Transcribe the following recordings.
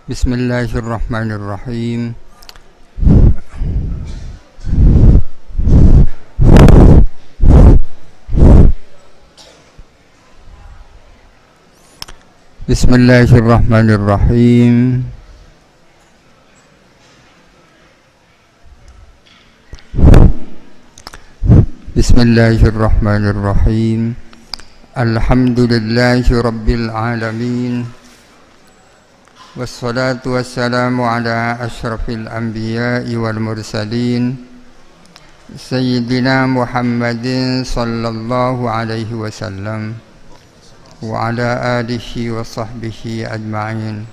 Bismillahirrahmanirrahim. Bismillahirrahmanirrahim. Bismillahirrahmanirrahim. Alhamdulillahi rabbil alamin. Wassalatu wassalamu ala asyrafil anbiya'i wal mursalin Sayyidina Muhammadin sallallahu alaihi wasallam wa ala alihi wa sahbihi ajma'in.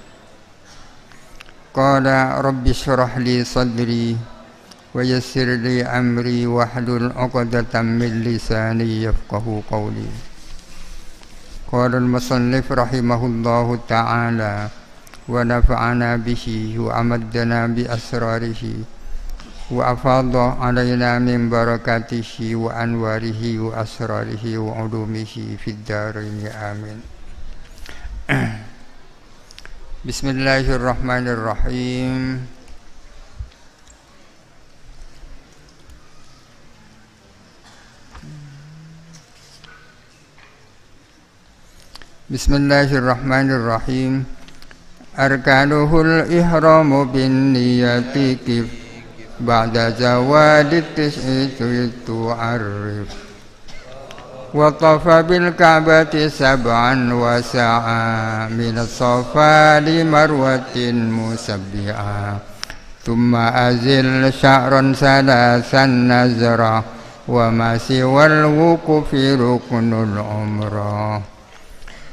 Qala rabbi syrah li sadri wa yassir li amri wahlul 'uqdatam min lisani yafqahu qawli. Qala al-musannif rahimahullahu ta'ala wa nafa'ana bihi wa amaddana bi asrarihi wa afadha alaina min barakatihi wa anwarihi wa asrarihi wa ulumihi fid dharain amin. Bismillahirrahmanirrahim. Bismillahirrahmanirrahim. Arkanuhul ihramu bin niyati kif ba'da zawadit tis'i tu'arrif wa tafa bil ka'bati sab'an wa sa'a minas safa li marwatin musabbi'a thumma azil sya'ran salasan nazra wa ma siwal wuqufi ruknul umrah.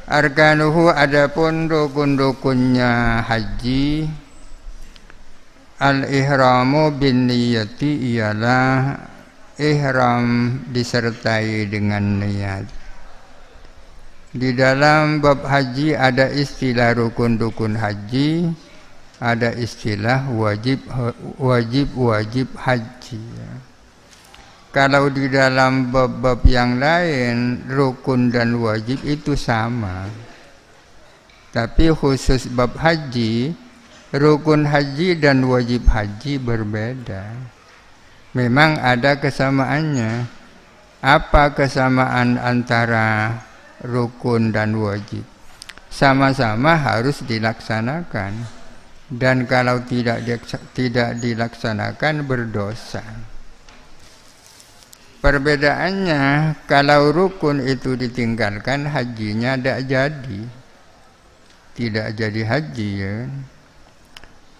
Arkanuhu adapun rukun-rukunnya haji, al-ihramu bin niyati ialah ihram disertai dengan niat. Di dalam bab haji ada istilah rukun-rukun haji, ada istilah wajib haji. Kalau di dalam bab-bab yang lain rukun dan wajib itu sama. Tapi khusus bab haji, rukun haji dan wajib haji berbeda. Memang ada kesamaannya. Apa kesamaan antara rukun dan wajib? Sama-sama harus dilaksanakan. Dan kalau tidak dilaksanakan berdosa. Perbedaannya, kalau rukun itu ditinggalkan, hajinya tidak jadi haji ya.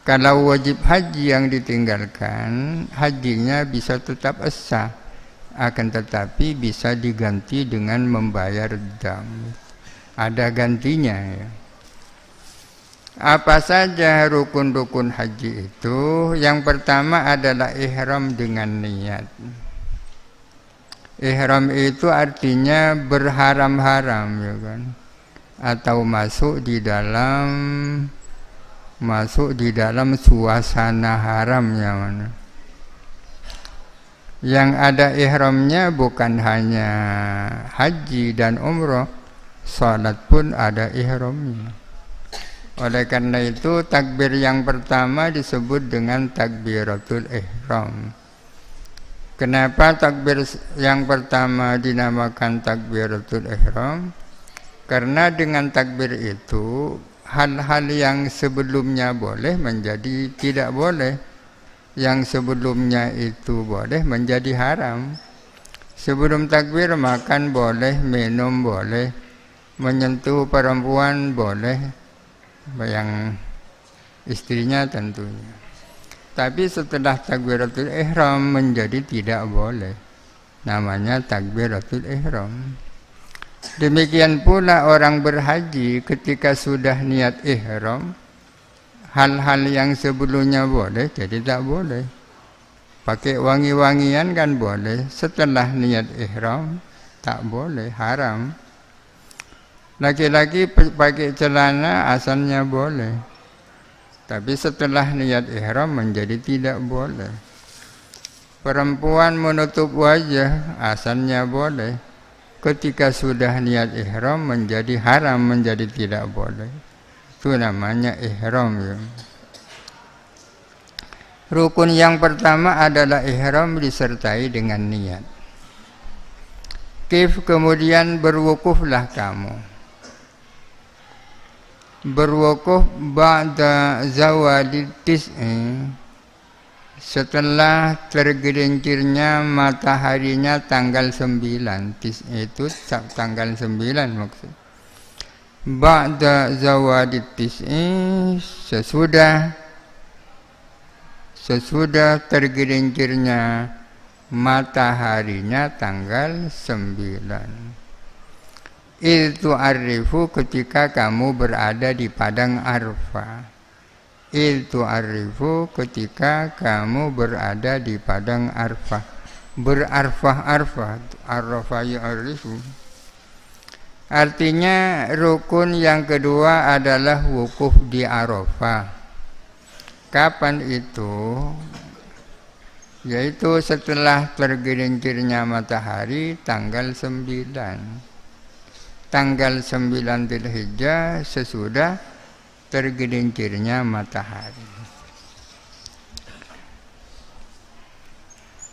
Kalau wajib haji yang ditinggalkan, hajinya bisa tetap sah, akan tetapi bisa diganti dengan membayar dam. Ada gantinya ya. Apa saja rukun-rukun haji itu? Yang pertama adalah ihram dengan niat. Ihram itu artinya berharam-haram ya kan, atau masuk di dalam suasana haram yang mana. Yang ada ihramnya bukan hanya haji dan umroh, salat pun ada ihramnya. Oleh karena itu takbir yang pertama disebut dengan takbiratul ihram. Kenapa takbir yang pertama dinamakan takbiratul ihram? Karena dengan takbir itu hal-hal yang sebelumnya boleh menjadi tidak boleh. Yang sebelumnya itu boleh menjadi haram. Sebelum takbir makan boleh, minum boleh, menyentuh perempuan boleh, yang istrinya tentunya. Tapi setelah takbiratul ihram menjadi tidak boleh. Namanya takbiratul ihram. Demikian pula orang berhaji ketika sudah niat ihram, hal-hal yang sebelumnya boleh jadi tak boleh. Pakai wangi-wangian kan boleh, setelah niat ihram tak boleh, haram. Laki-laki pakai celana asalnya boleh. Tapi setelah niat ihram menjadi tidak boleh. Perempuan menutup wajah asalnya boleh. Ketika sudah niat ihram menjadi haram, menjadi tidak boleh. Itu namanya ihram ya. Rukun yang pertama adalah ihram disertai dengan niat. Kemudian berwukuflah kamu. Berwukuf ba'da zawalid tis'i, setelah tergelincirnya mataharinya tanggal 9. Tis'i itu tanggal 9 maksud. Ba'da zawalid tis'i, sesudah tergelincirnya mataharinya tanggal 9. Itu arifu ketika kamu berada di padang Arafah. Itu arifu ketika kamu berada di padang Arafah. Berarfah-arfah, Arafah ya'rifu. Artinya rukun yang kedua adalah wukuf di Arafah. Kapan itu? Yaitu setelah tergelincirnya matahari tanggal 9. Tanggal 9 Dzulhijjah sesudah tergelincirnya matahari.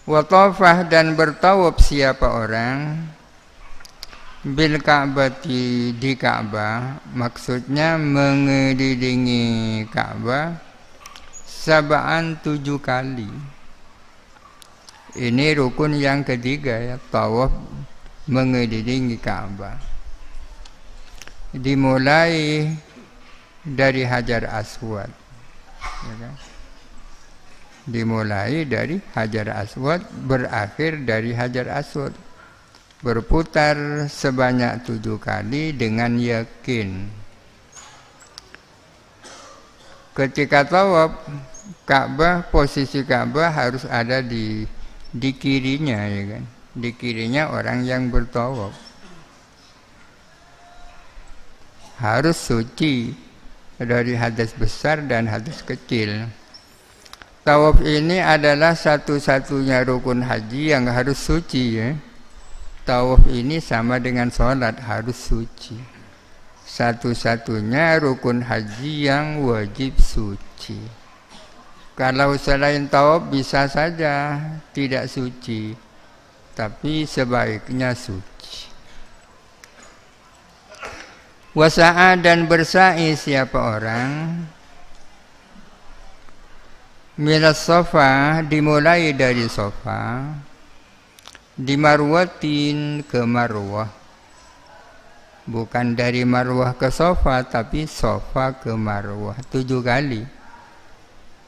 Watafah dan bertawaf siapa orang bil Ka'bati di Ka'bah, maksudnya mengelilingi Ka'bah 7 kali. Ini rukun yang ketiga ya, tawaf mengelilingi Ka'bah. Dimulai dari Hajar Aswad, ya kan? Dimulai dari Hajar Aswad, berakhir dari Hajar Aswad. Berputar sebanyak 7 kali dengan yakin. Ketika tawaf Ka'bah, posisi Ka'bah harus ada di kirinya, ya kan? Di kirinya orang yang bertawaf. Harus suci dari hadas besar dan hadas kecil. Tawaf ini adalah satu-satunya rukun haji yang harus suci ya. Tawaf ini sama dengan sholat, harus suci. Satu-satunya rukun haji yang wajib suci. Kalau selain tawaf bisa saja tidak suci, tapi sebaiknya suci. Wasa'a dan bersa'i siapa orang milas sofa, dimulai dari sofa, di marwatin ke marwah. Bukan dari marwah ke sofa, tapi sofa ke marwah 7 kali.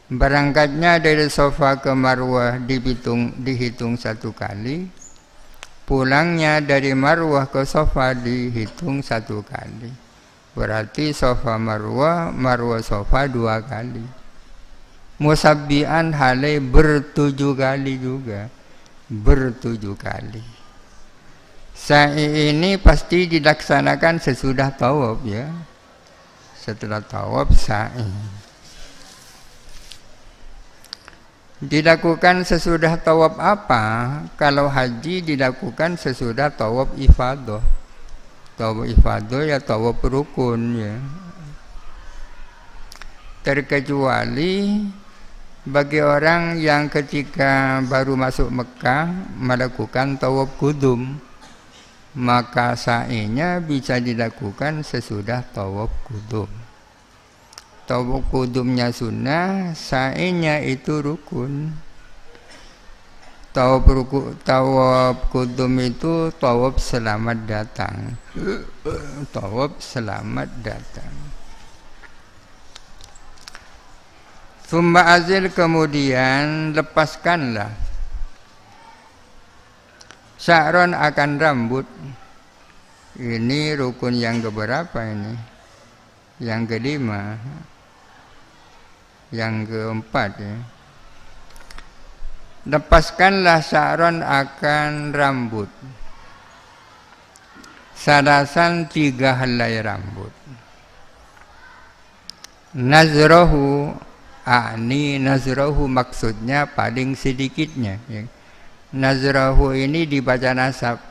Berangkatnya dari sofa ke marwah dihitung 1 kali. Pulangnya dari marwah ke sofa dihitung 1 kali. Berarti sofa marwah, marwah sofa 2 kali. Musabbi'an halai 7 kali juga. 7 kali. Sa'i ini pasti dilaksanakan sesudah tawaf ya. Setelah tawaf sa'i. Dilakukan sesudah tawaf apa? Kalau haji dilakukan sesudah tawaf ifadah. Tawaf ifadah ya tawaf rukun ya. Terkecuali bagi orang yang ketika baru masuk Mekah melakukan tawaf kudum, maka sa'inya bisa dilakukan sesudah tawaf kudum. Tawaf kudumnya sunnah, sa'inya itu rukun. Tawaf kudum itu tawaf selamat datang. Tawaf selamat datang. Summa azil, kemudian lepaskanlah sya'ron akan rambut. Ini rukun yang keberapa ini? Yang kelima. Yang keempat ya. Lepaskanlah sya'ron akan rambut. Salasan 3 helai rambut. Nazrahu, nazrahu maksudnya paling sedikitnya ya. Nazrahu ini dibaca nasab.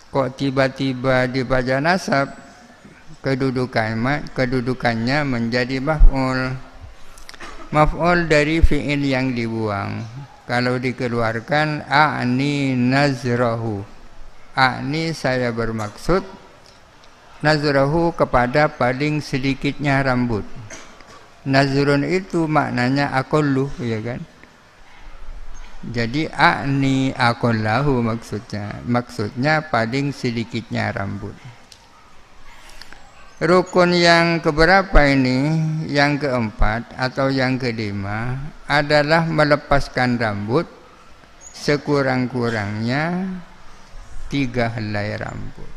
Kok tiba-tiba dibaca nasab? kedudukannya menjadi maf'ul. Maf'ul dari fi'il yang dibuang. Kalau dikeluarkan a'ni nazrahu. A'ni saya bermaksud nazrahu kepada paling sedikitnya rambut. Nazrun itu maknanya aqallu, ya kan? Jadi a'ni aqallahu maksudnya paling sedikitnya rambut. Rukun yang keberapa ini? Yang keempat atau yang kelima adalah melepaskan rambut sekurang-kurangnya 3 helai rambut.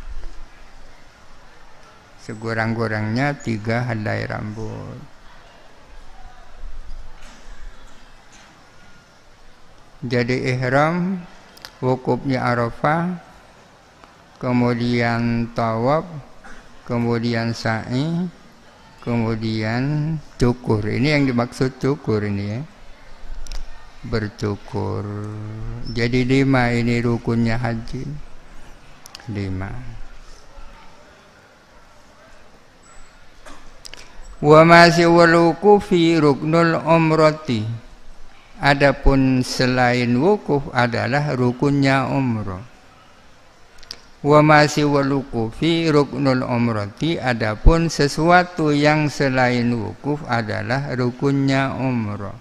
Sekurang-kurangnya 3 helai rambut. Jadi ihram, wukufnya Arafah, kemudian tawaf, kemudian sa'i, kemudian cukur. Ini yang dimaksud cukur ini ya. Bercukur. Jadi 5 ini rukunnya haji. 5. Wa ma siwal wukufi ruknul umrati. Adapun selain wukuf adalah rukunnya umrah. Wa ma siwal wukufi ruknul umrati. Adapun sesuatu yang selain wukuf adalah rukunnya umrah.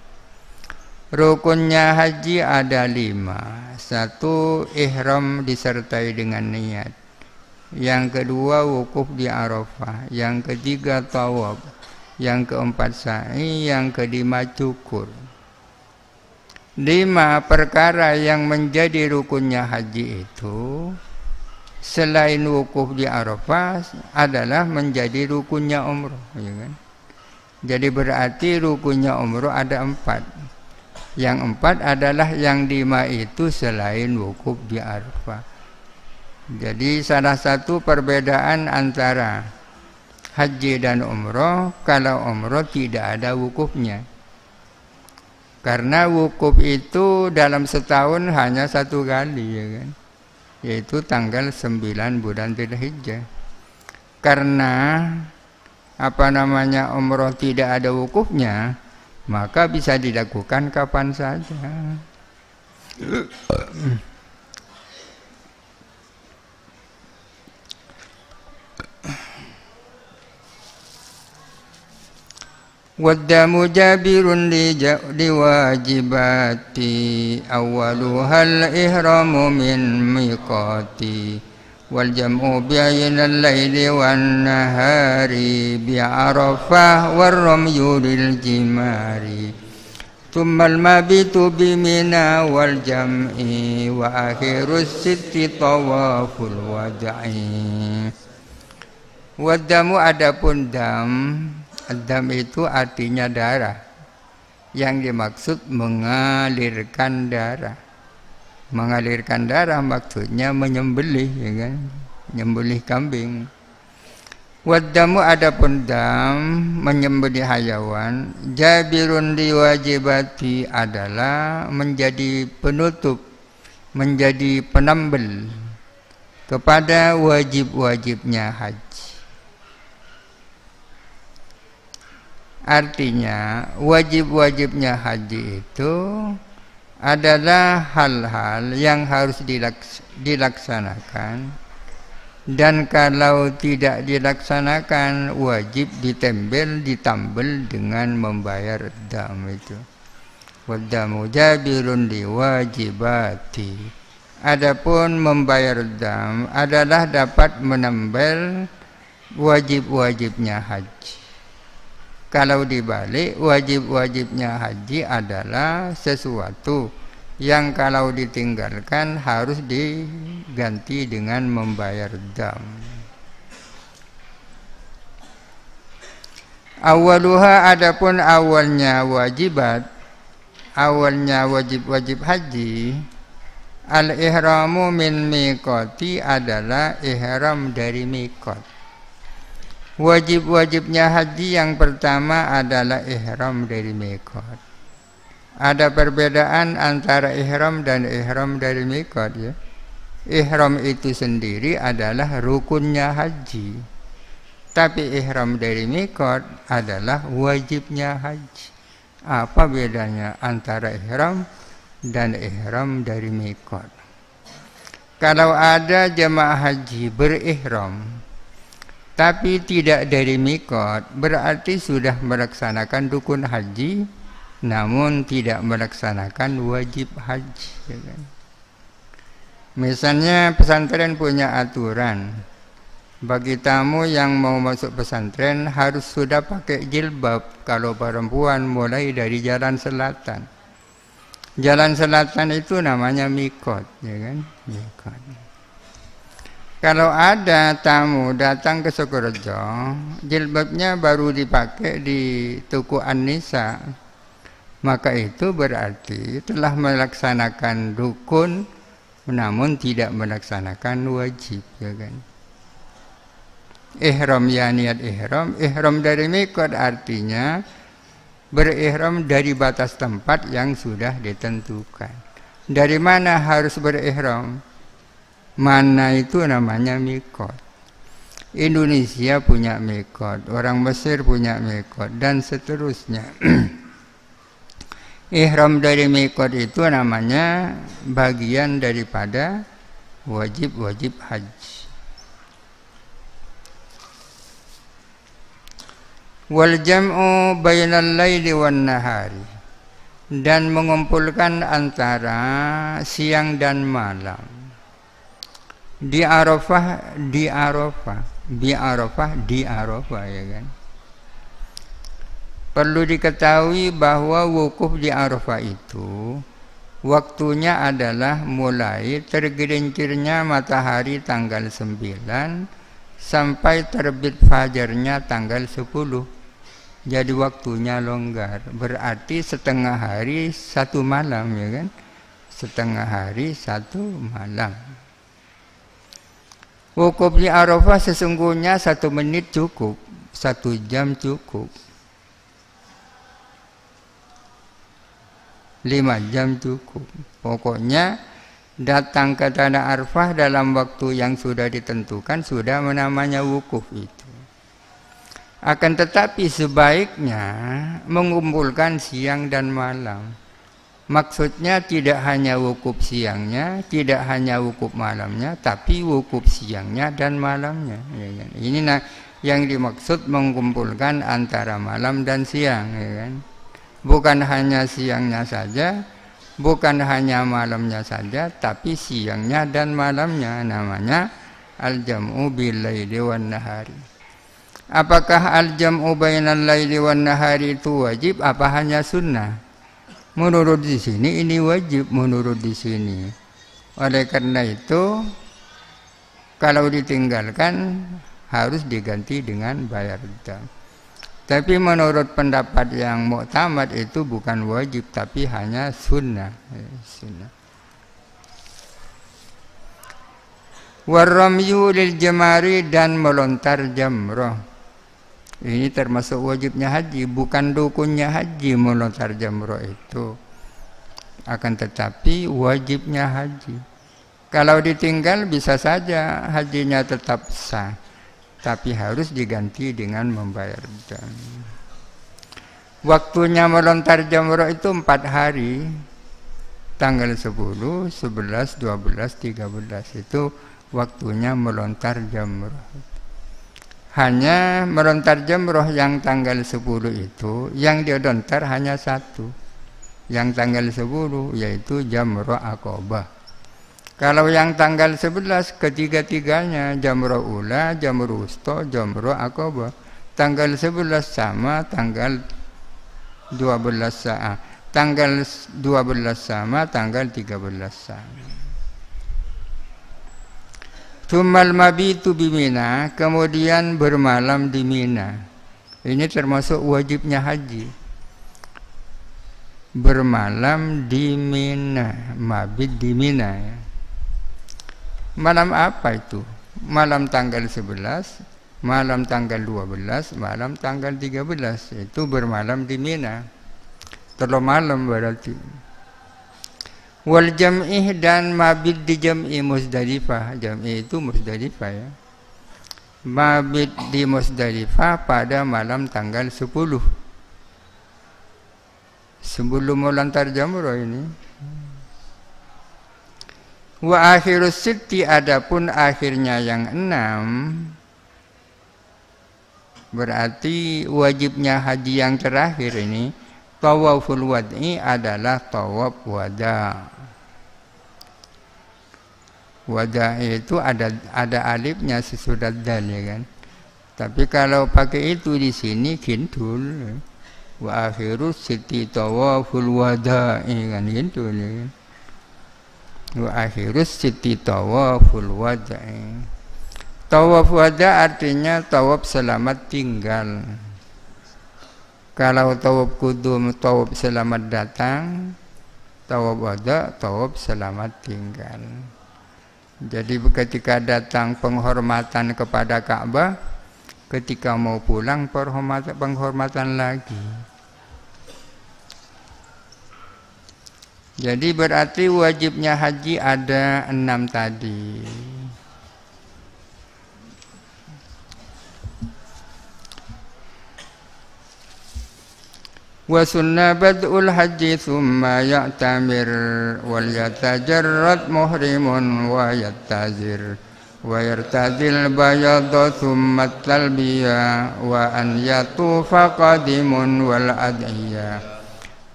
Rukunnya haji ada 5. 1. Ihram disertai dengan niat. Yang kedua wukuf di Arafah. Yang ketiga tawaf. Yang keempat sa'i. Yang kelima cukur. 5 perkara yang menjadi rukunnya haji itu selain wukuf di Arafah adalah menjadi rukunnya umrah, ya kan? Jadi berarti rukunnya umrah ada 4. Yang 4 adalah yang 5 itu selain wukuf di Arafah. Jadi salah satu perbedaan antara haji dan umrah, kalau umrah tidak ada wukufnya. Karena wukuf itu dalam setahun hanya 1 kali, ya kan? Yaitu tanggal 9 bulan Dzulhijjah. Karena umrah tidak ada wukufnya, maka bisa dilakukan kapan saja. Waddamu jabirun liwajibati awwaluhal ihramu min miqati wal jam'u bi'aynal layli wan nahari bi'arafah war ramyu lil jimari thummal mabitu bimina wal jam'i wa akhirus sitti tawaful wad'i. Waddamu adapun dam. Dam itu artinya darah. Yang dimaksud mengalirkan darah. Mengalirkan darah maksudnya menyembelih, ya kan? Menyembelih kambing. Waddamu adapun dam, menyembelih hayawan, jabirun liwajibati adalah menjadi penutup, menjadi penambel kepada wajib-wajibnya haji. Artinya wajib-wajibnya haji itu adalah hal-hal yang harus dilaksanakan, dan kalau tidak dilaksanakan wajib ditambel dengan membayar dam itu. Waddamu jabirun liwajibati. Adapun membayar dam adalah dapat menambel wajib-wajibnya haji. Kalau dibalik, wajib-wajibnya haji adalah sesuatu yang kalau ditinggalkan harus diganti dengan membayar dam. Awaluha adapun awalnya wajibat, awalnya wajib-wajib haji, al-ihramu min miqati adalah ihram dari miqat. Wajib-wajibnya haji yang pertama adalah ihram dari miqat. Ada perbedaan antara ihram dan ihram dari miqat, ya. Ihram itu sendiri adalah rukunnya haji. Tapi ihram dari mikot adalah wajibnya haji. Apa bedanya antara ihram dan ihram dari mikot? Kalau ada jemaah haji berihram tapi tidak dari mikot, berarti sudah melaksanakan rukun haji namun tidak melaksanakan wajib haji, ya kan? Misalnya pesantren punya aturan, bagi tamu yang mau masuk pesantren harus sudah pakai jilbab kalau perempuan mulai dari jalan selatan. Jalan selatan itu namanya mikot, ya kan? Mikot. Kalau ada tamu datang ke Sukorejo, jilbabnya baru dipakai di Tuku An-Nisa, maka itu berarti telah melaksanakan rukun namun tidak melaksanakan wajib, ya kan? Ihram ya niat ihram. Ihram dari mikot artinya berihram dari batas tempat yang sudah ditentukan. Dari mana harus berihram? Mana itu namanya mikot. Indonesia punya mikot, orang Mesir punya mikot, dan seterusnya. Ihram dari mikot itu namanya bagian daripada wajib-wajib haji. Wal jam'u bainal laili wan nahari, dan mengumpulkan antara siang dan malam. Di Arafah, ya kan. Perlu diketahui bahwa wukuf di Arafah itu waktunya adalah mulai tergelincirnya matahari tanggal 9 sampai terbit fajarnya tanggal 10. Jadi waktunya longgar, berarti setengah hari satu malam, ya kan? Setengah hari satu malam. Wukuf di Arafah sesungguhnya 1 menit cukup, 1 jam cukup, 5 jam cukup. Pokoknya datang ke tanah Arafah dalam waktu yang sudah ditentukan sudah namanya wukuf itu. Akan tetapi sebaiknya mengumpulkan siang dan malam. Maksudnya tidak hanya wukuf siangnya, tidak hanya wukuf malamnya, tapi wukuf siangnya dan malamnya. Ini yang dimaksud mengumpulkan antara malam dan siang, ya kan? Bukan hanya siangnya saja, bukan hanya malamnya saja, tapi siangnya dan malamnya. Namanya al-jam'u bil-laili wan nahari. Apakah al-jam'u bainal laili wan nahari itu wajib apa hanya sunnah? Menurut di sini ini wajib, menurut di sini. Oleh karena itu kalau ditinggalkan harus diganti dengan bayar dam. Tapi menurut pendapat yang mu'tamad itu bukan wajib tapi hanya sunnah. Sunnah. Warramyu lil jamari, dan melontar jamrah. Ini termasuk wajibnya haji, bukan rukunnya haji melontar jamrah itu. Akan tetapi wajibnya haji. Kalau ditinggal bisa saja hajinya tetap sah, tapi harus diganti dengan membayar dam. Waktunya melontar jamrah itu 4 hari. Tanggal 10, 11, 12, 13 itu waktunya melontar jamrah. Hanya melontar jamrah yang tanggal 10 itu yang dilontar hanya 1. Yang tanggal 10 yaitu jamrah Aqabah. Kalau yang tanggal 11 ketiga-tiganya jamrah ula, jamrah wusta, jamrah Aqabah. Tanggal 11 sama tanggal 12 sama. Tanggal 12 sama tanggal 13 sama. Tumal mabitu bimina, kemudian bermalam di Mina. Ini termasuk wajibnya haji. Bermalam di Mina, mabit di Mina, ya. Malam apa itu? Malam tanggal 11, malam tanggal 12, malam tanggal 13. Itu bermalam di Mina. 3 malam berarti. Wal jam'ih, dan mabit di jam'i Muzdalifah. Jam'i itu Muzdalifah, ya. mabit di Musdalifah pada malam tanggal 10 sebelum melontar jamrah ini. Wa akhirus sitti, adapun akhirnya yang 6, berarti wajibnya haji yang terakhir ini tawaful wad'i adalah tawaf wada. Wada itu ada alifnya sesudah dal, ya kan. Tapi kalau pakai itu di sini kintul. Wa akhirus sitti tawaful wada'i kan gitu, ya kan. Wa akhirus sitti tawaful wada'i. Tawaf wada artinya tawaf selamat tinggal. Kalau tawaf kudum tawaf selamat datang, tawaf wada tawaf selamat tinggal. Jadi ketika datang penghormatan kepada Ka'bah, ketika mau pulang penghormatan lagi. Jadi berarti wajibnya haji ada 6 tadi. Wa sunna bad'ul haji thumma ya'tamir wal yatajarrad muhrimun wa yattazir wa yartadil bayadha thumma talbiya wa an yatufa qadimun wal ad'iya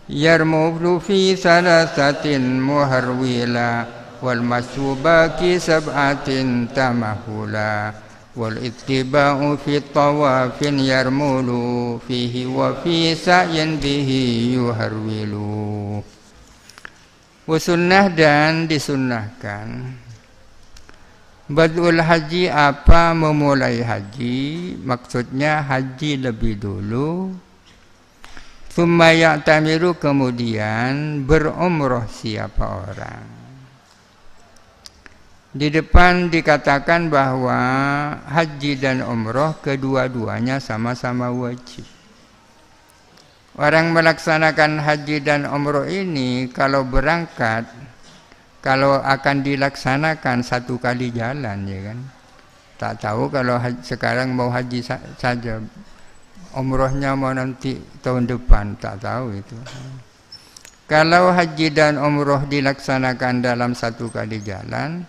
yarmulu fi salasatin muharwila wal masyubaki sab'atin tamahula wal ittiba'u fi tawafin yarmulu fihi wa fi sa'yin bihi yuharwilu. Wasunnah, dan disunnahkan bad'ul haji, apa memulai haji, maksudnya haji lebih dulu. Tsumma ya'tamiru, kemudian berumrah siapa orang. Di depan dikatakan bahwa haji dan umrah kedua-duanya sama-sama wajib. Orang melaksanakan haji dan umrah ini kalau berangkat, kalau akan dilaksanakan 1 kali jalan, ya kan. Tak tahu kalau sekarang mau haji saja, umrahnya mau nanti tahun depan, tak tahu itu. Kalau haji dan umrah dilaksanakan dalam 1 kali jalan,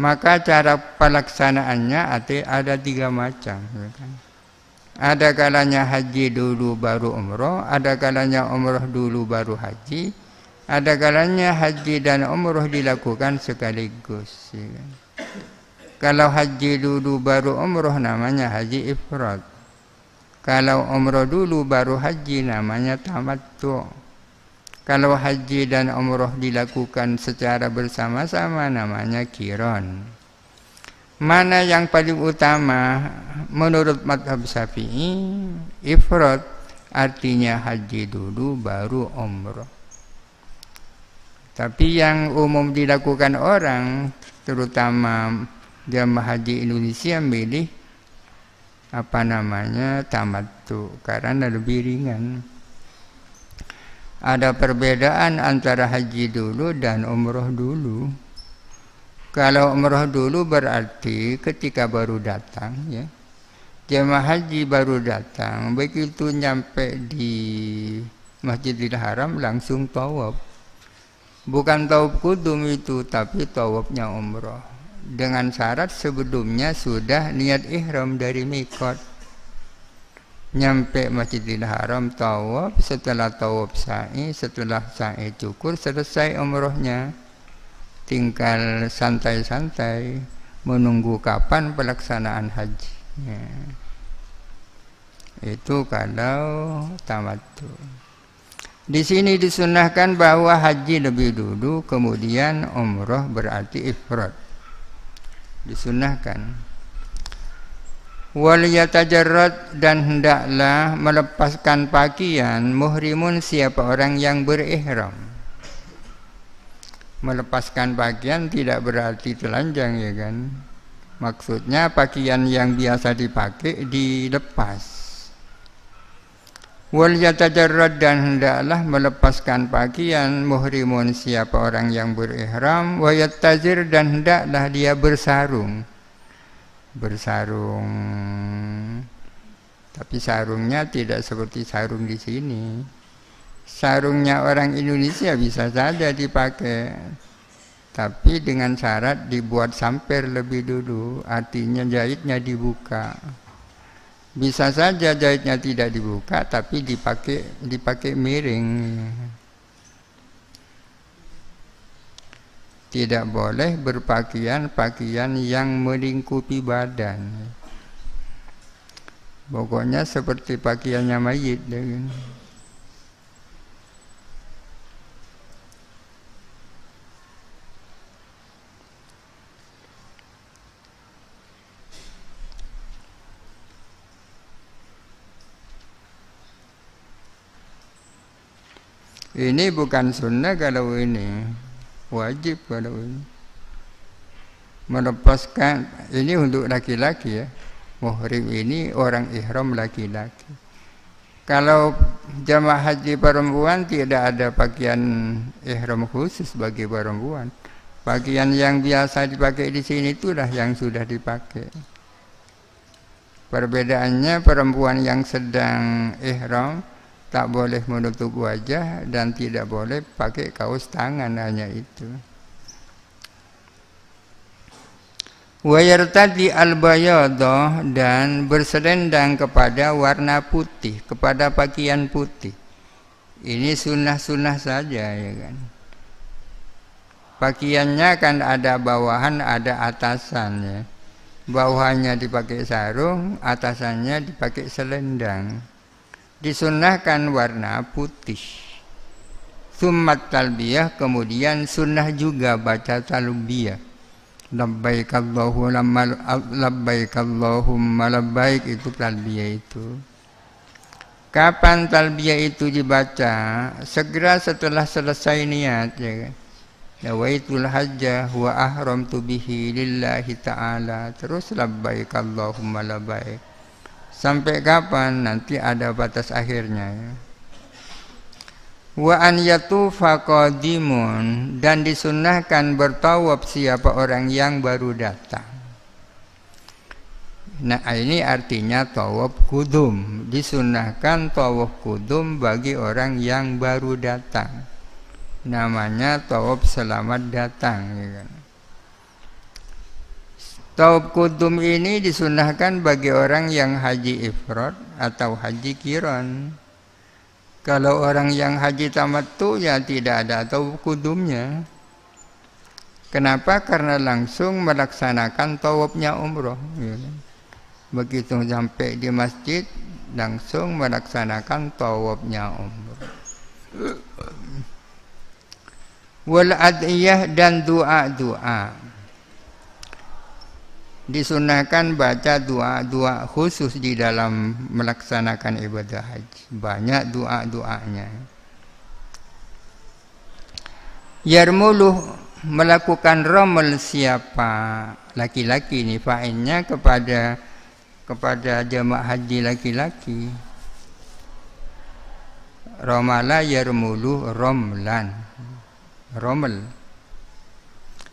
maka cara pelaksanaannya ada 3 macam, ya kan? Ada kalanya haji dulu baru umrah, ada kalanya umrah dulu baru haji, ada kalanya haji dan umrah dilakukan sekaligus, ya kan? Kalau haji dulu baru umrah namanya haji ifrad. Kalau umrah dulu baru haji namanya tamattu'. Kalau haji dan umrah dilakukan secara bersama-sama namanya qiran. Mana yang paling utama menurut mazhab Syafi'i? Ifrad, artinya haji dulu baru umrah. Tapi yang umum dilakukan orang, terutama jamaah haji Indonesia, milih tamattu, karena lebih ringan. Ada perbedaan antara haji dulu dan umrah dulu. Kalau umrah dulu berarti ketika baru datang, ya, jemaah haji baru datang, begitu nyampe di Masjidil Haram langsung tawaf. Bukan tawaf kudum itu, tapi tawafnya umrah. Dengan syarat sebelumnya sudah niat ihram dari mikot. Nyampe Masjidil Haram tawaf, setelah tawaf sa'i, setelah sa'i cukur, selesai umrohnya. Tinggal santai-santai menunggu kapan pelaksanaan haji, ya. Itu kalau tamattu. Di sini disunahkan bahwa haji lebih dulu, kemudian umroh berarti ifrad. Disunahkan. Wal yatajarrad, dan hendaklah melepaskan pakaian muhrimun siapa orang yang berihram. Melepaskan pakaian tidak berarti telanjang, ya kan. Maksudnya pakaian yang biasa dipakai dilepas. Wal yatajarrad, dan hendaklah melepaskan pakaian muhrimun siapa orang yang berihram. Wa yattazir, dan hendaklah dia bersarung. bersarung, tapi sarungnya tidak seperti sarung di sini. Sarungnya orang Indonesia bisa saja dipakai, tapi dengan syarat dibuat samper lebih dulu, artinya jahitnya dibuka. Bisa saja jahitnya tidak dibuka, tapi dipakai miring. Tidak boleh berpakaian yang melingkupi badan. Pokoknya seperti pakaiannya mayit. Ini bukan sunnah kalau ini, wajib kalau ini. Melepaskan, ini untuk laki-laki ya. Muhrim ini orang ihram laki-laki. Kalau jamaah haji perempuan tidak ada pakaian ihram khusus bagi perempuan. Pakaian yang biasa dipakai di sini itulah yang sudah dipakai. Perbedaannya perempuan yang sedang ihram tak boleh menutup wajah dan tidak boleh pakai kaos tangan, hanya itu. Wa yartadi al-bayadha, dan berselendang kepada warna putih, kepada pakaian putih. Ini sunnah-sunnah saja ya kan. Pakaiannya kan ada bawahan, ada atasan ya. Bawahannya dipakai sarung, atasannya dipakai selendang. Disunnahkan warna putih. Summat talbiyah, kemudian sunnah juga baca talbiyah. Labbaik Allahumma labbaik, itu talbiyah itu. Kapan talbiyah itu dibaca? Segera setelah selesai niat ya kan. Nawaitul hajjah wa ahramtu bihi lillahi ta'ala. Terus labbaik Allahumma labbaik. Sampai kapan? Nanti ada batas akhirnya ya. Wa an yatufa qadimun, dan disunnahkan bertawaf siapa orang yang baru datang. Nah ini artinya tawaf kudum. Disunnahkan tawaf kudum bagi orang yang baru datang. Namanya tawaf selamat datang ya kan. Tawaf kudum ini disunahkan bagi orang yang haji ifrad atau haji kiran. Kalau orang yang haji tamattu ya tidak ada tawaf kudumnya. Kenapa? Karena langsung melaksanakan tawafnya umroh. Ya. Begitu sampai di masjid langsung melaksanakan tawafnya umroh. Wal adiyah, dan doa-doa. Disunahkan baca doa-doa khusus di dalam melaksanakan ibadah haji. Banyak doa-doanya. Yarmuluh, melakukan romal siapa laki-laki ini, fa'ilnya kepada jamaah haji laki-laki. Romala yarmuluh romlan. Romel.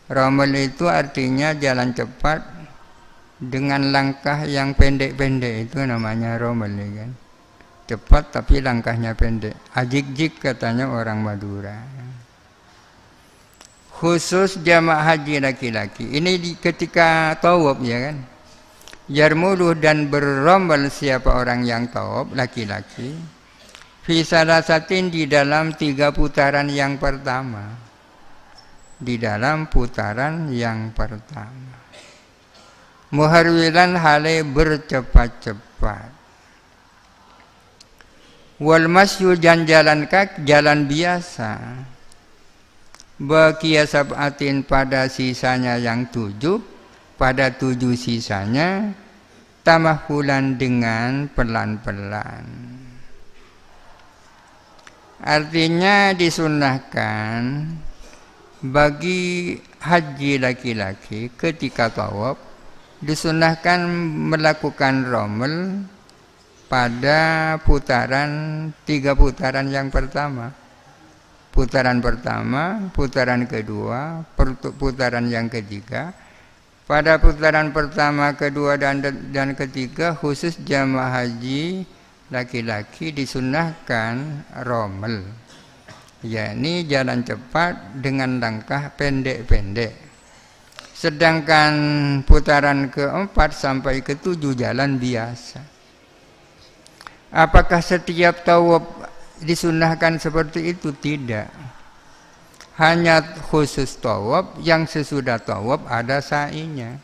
Romel itu artinya jalan cepat dengan langkah yang pendek-pendek, itu namanya romel ya kan. Cepat tapi langkahnya pendek. Ajik-jik katanya orang Madura. Khusus jamaah haji laki-laki. Ini ketika tawaf ya kan. Yarmuluh, dan berrombel siapa orang yang tawaf laki-laki. Fi salasatin, di dalam 3 putaran yang pertama. Di dalam putaran yang pertama. Muharwilan, hale bercepat-cepat. Wal masyu, dan jalan kaki, jalan biasa. Baqiya sab'atin, pada sisanya yang 7, pada 7 sisanya tamahulan, dengan pelan-pelan. Artinya disunnahkan bagi haji laki-laki ketika tawaf, disunnahkan melakukan romel pada putaran 3 putaran yang pertama. Putaran pertama, putaran kedua, putaran yang ketiga. Pada putaran pertama, kedua, dan ketiga khusus jamaah haji laki-laki disunnahkan romel, yakni jalan cepat dengan langkah pendek-pendek. Sedangkan putaran keempat sampai ketujuh jalan biasa. Apakah setiap tawaf disunnahkan seperti itu? Tidak. Hanya khusus tawaf, yang sesudah tawaf ada sa'inya.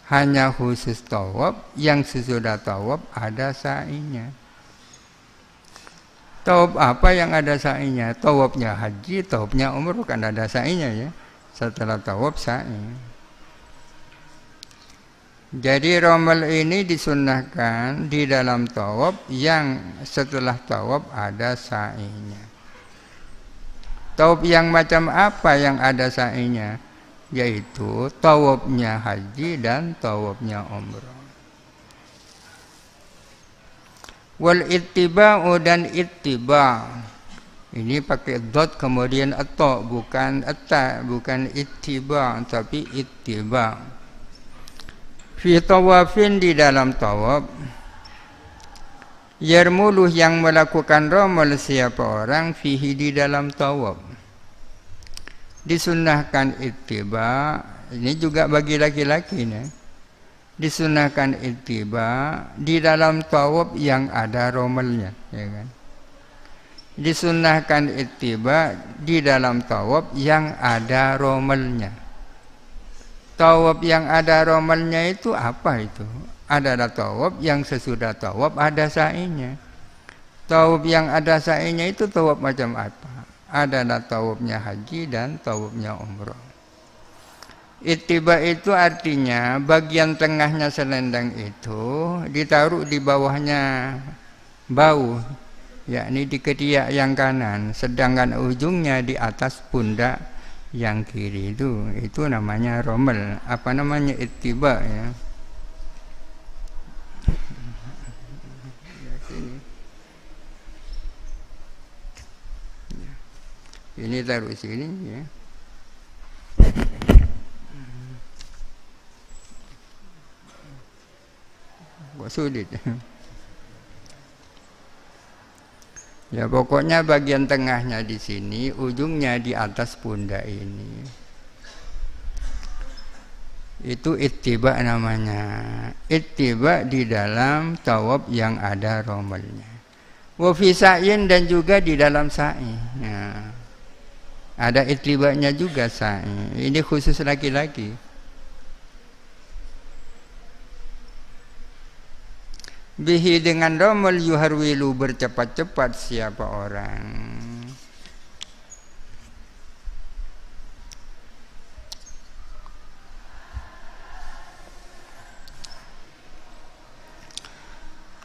Hanya khusus tawaf, yang sesudah tawaf ada sa'inya. Tawaf apa yang ada sa'inya? Tawafnya haji, tawafnya umroh kan ada sa'inya ya. Setelah tawaf sa'i. Jadi romal ini disunnahkan di dalam tawaf yang setelah tawaf ada sa'inya. Tawaf yang macam apa yang ada sa'inya? Yaitu tawafnya haji dan tawafnya umrah. Wal ittiba'u dan ittiba'. Ini pakai dot kemudian atau bukan atta, bukan ittiba' tapi ittiba'. Fi tawafin di dalam tawaf. Yarmuluh yang melakukan romal siapa orang fihi di dalam tawaf. Disunnahkan ittiba, ini juga bagi laki-laki nih. Disunnahkan ittiba di dalam tawaf yang ada romalnya, ya kan? Disunnahkan ittiba di dalam tawaf yang ada romalnya. Tawaf yang ada romalnya itu apa itu? Adalah tawaf yang sesudah tawaf ada sa'inya. Tawaf yang ada sa'inya itu tawaf macam apa? Adalah tawafnya haji dan tawafnya umrah. Ittiba itu artinya bagian tengahnya selendang itu ditaruh di bawahnya bau, yakni di ketiak yang kanan, sedangkan ujungnya di atas pundak yang kiri. Itu namanya romal. Apa namanya? Ittiba ya. Ini taruh sini ya. Kok sulit. Ya pokoknya bagian tengahnya di sini, ujungnya di atas pundak ini. Itu ittiba namanya. Ittiba di dalam tawaf yang ada romalnya. Wa fi sa'yin dan juga di dalam sa'i. Ya. Ada ittibanya juga sa'i. Ini khusus laki-laki. Bihi dengan romal yuharwilu bercepat-cepat siapa orang.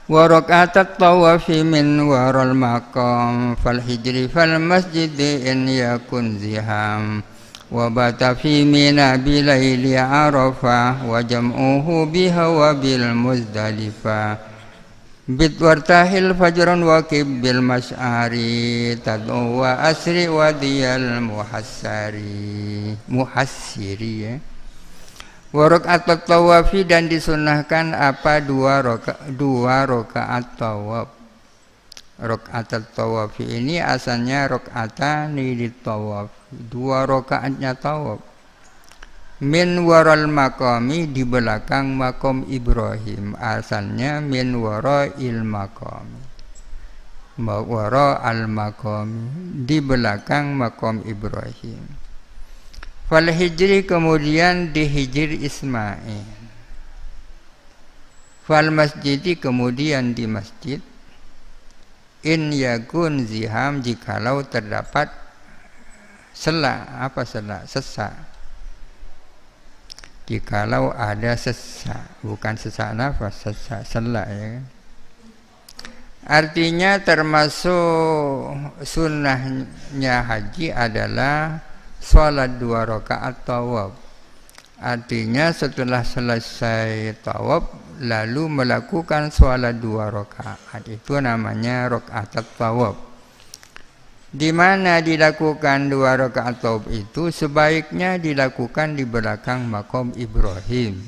Wa raka'atat tawafi min waral maqam fal hijri fal masjidi in yakun ziham wa bata fi mina bilaili arafah wa jam'uhu biha wa bil muzdalifah bit wartahil fajran wa bil mas'ari tad'u wa asri wa diyal muhassiri ya. Wa raka'at tawafi dan disunnahkan apa? Dua rakaat tawaf. Rakaat tawafi ini asalnya rakaatani di tawaf, dua rakaatnya tawaf. Min waral maqami di belakang makom Ibrahim, asalnya min warail maqami. Wara al maqami di belakang makom Ibrahim. Fal hijri kemudian di hijir Ismail. Fal masjidi kemudian di masjid. In yakun ziham jikalau terdapat sela. Apa sela? Sesak. Jikalau ada sesak, bukan sesak nafas, sesak sela ya. Artinya termasuk sunnahnya haji adalah sholat 2 rakaat tawaf. Artinya setelah selesai tawaf lalu melakukan sholat 2 rakaat. Itu namanya rakaat tawaf. Di mana dilakukan 2 rakaat tawaf itu sebaiknya dilakukan di belakang makom Ibrahim.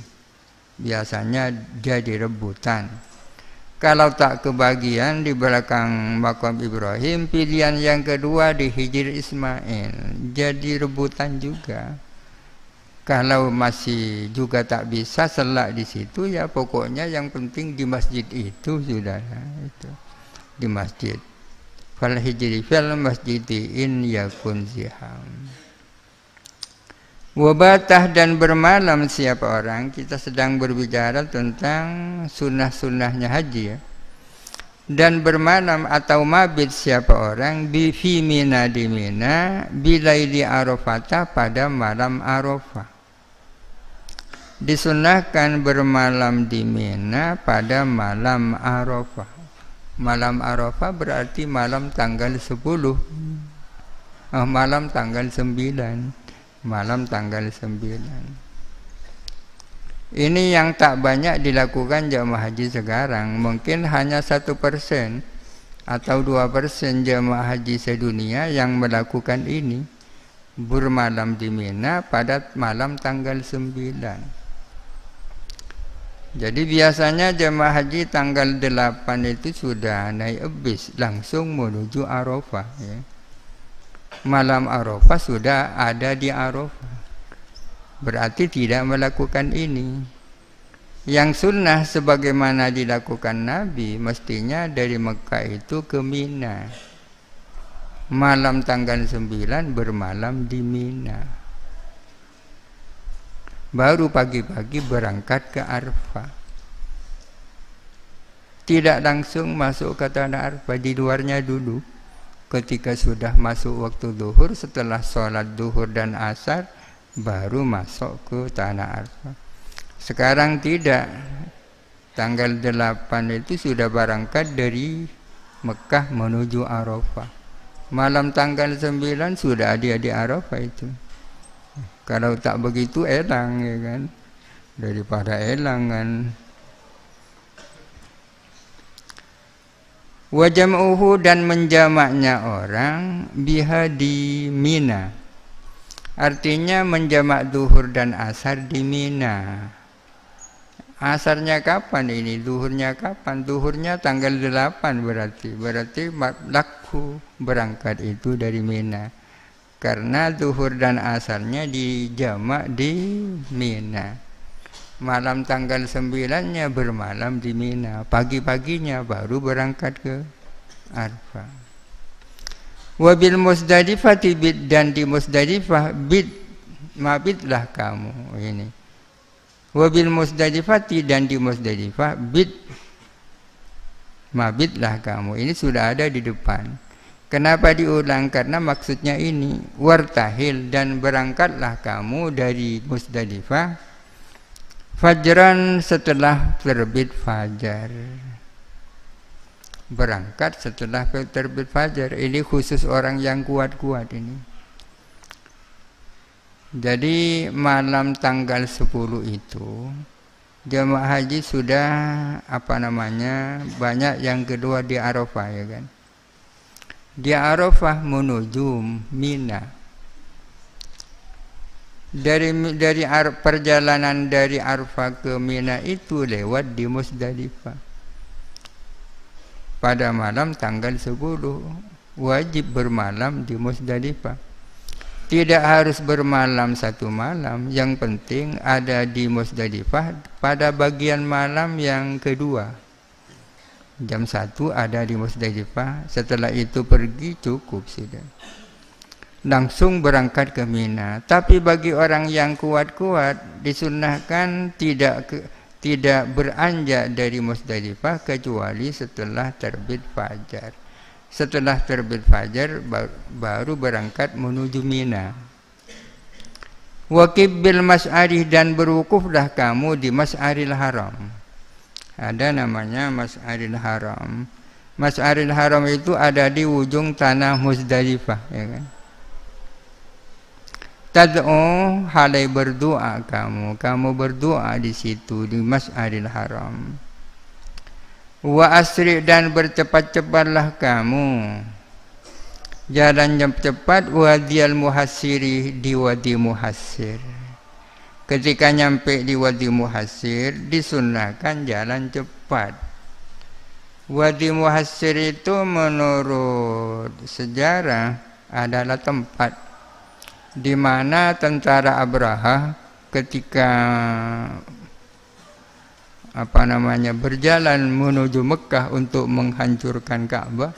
Biasanya jadi rebutan. Kalau tak kebagian di belakang makom Ibrahim, pilihan yang kedua di Hijr Ismail. Jadi rebutan juga. Kalau masih juga tak bisa salat di situ, ya pokoknya yang penting di masjid itu sudah itu. Di masjid. Fal hijri fil masjidi in yakun ziham. Wabatah dan bermalam siapa orang, kita sedang berbicara tentang sunnah-sunnahnya haji ya. Dan bermalam atau mabit siapa orang fi Mina di Mina bilaili Arafah pada malam Arafah. Disunnahkan bermalam di Mina pada malam Arafah. Malam Arafah berarti malam tanggal 10. Malam tanggal 9. Malam tanggal 9. Ini yang tak banyak dilakukan jamaah haji sekarang. Mungkin hanya 1% atau 2% jamaah haji sedunia yang melakukan ini. Bermalam di Mina pada malam tanggal 9. Jadi biasanya jemaah haji tanggal 8 itu sudah naik bis langsung menuju Arafah ya. Malam Arafah sudah ada di Arafah. Berarti tidak melakukan ini. Yang sunnah sebagaimana dilakukan Nabi mestinya dari Mekah itu ke Mina. Malam tanggal 9 bermalam di Mina. Baru pagi-pagi berangkat ke Arafah. Tidak langsung masuk ke tanah Arafah, di luarnya dulu. Ketika sudah masuk waktu zuhur, setelah sholat zuhur dan asar, baru masuk ke tanah Arafah. Sekarang tidak. Tanggal 8 itu sudah berangkat dari Mekah menuju Arafah. Malam tanggal 9 sudah ada di Arafah itu. Kalau tak begitu elang ya kan, daripada elang kan. Wajam'uhu dan menjamaknya orang biha di Mina. Artinya menjamak zuhur dan asar di Mina. Asarnya kapan ini? Zuhurnya kapan? Zuhurnya tanggal 8 berarti. Berarti laku berangkat itu dari Mina. Karena zuhur dan asarnya dijamak di Mina. Malam tanggal 9-nya bermalam di Mina. Pagi-paginya baru berangkat ke Arafah. Wabil Musdalifah bid, dan di Musdalifah bid, mabitlah kamu ini. Wabil Musdalifah dan di Musdalifah bid, mabitlah kamu. Ini sudah ada di depan. Kenapa diulang? Karena maksudnya ini, wartahil dan berangkatlah kamu dari Musdalifah fajran setelah terbit fajar. Berangkat setelah terbit fajar. Ini khusus orang yang kuat-kuat ini. Jadi malam tanggal 10 itu jemaah haji sudah banyak yang kedua di Arafah ya kan. Di Arafah menuju Mina. Dari perjalanan dari Arafah ke Mina itu lewat di Musdalifah. Pada malam tanggal 10 wajib bermalam di Musdalifah. Tidak harus bermalam satu malam, yang penting ada di Musdalifah pada bagian malam yang kedua. Jam 1 ada di Musdalifah, setelah itu pergi cukup sudah. Langsung berangkat ke Mina. Tapi bagi orang yang kuat-kuat disunnahkan tidak beranjak dari Musdalifah kecuali setelah terbit fajar. Setelah terbit fajar baru berangkat menuju Mina. Waqib bil mas'ari dan berwukuflah kamu di Mas'aril Haram. Ada namanya Mas'aril Haram. Mas'aril Haram itu ada di ujung tanah Musdalifah ya kan. Tad'u halai berdoa kamu berdoa di situ di Mas'aril Haram. Wa asri dan bercepat-cepatlah kamu Jalan yang cepat Wadi Al-Muhassiri di Wadi Muhassir. Ketika nyampe di Wadi Muhassir disunahkan jalan cepat. Wadi Muhassir itu menurut sejarah adalah tempat di mana tentara Abraha ketika berjalan menuju Mekah untuk menghancurkan Ka'bah,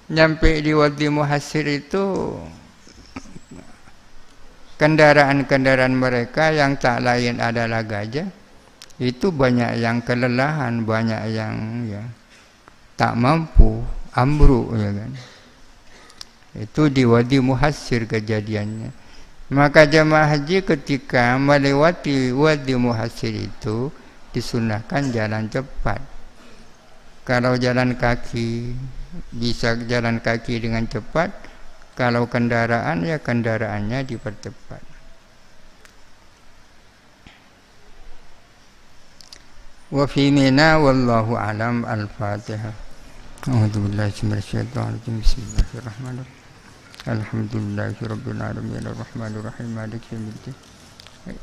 nyampe di Wadi Muhassir itu kendaraan-kendaraan mereka yang tak lain adalah gajah, itu banyak yang kelelahan, banyak yang tak mampu, ambruk, ya kan. Itu di Wadi Muhassir kejadiannya. Maka jamaah haji ketika melewati Wadi Muhassir itu disunahkan jalan cepat. Kalau jalan kaki bisa jalan kaki dengan cepat, kalau kendaraan ya kendaraannya dipercepat. Wa fi Mina wallahu alam. Al-Fatihah. A'udzubillahi minasyaitonir rajim. Bismillahirrahmanirrahim. Alhamdulillahirabbil alamin arrahmanir rahim maliki yaumiddin.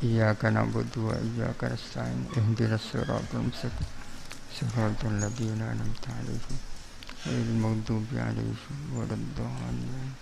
Iyyaka na'budu wa iyyaka nasta'in. Ihdinas siratal mustaqim. Siratal ladzina an'amta 'alaihim ghairil maghdubi 'alaihim waladdallin.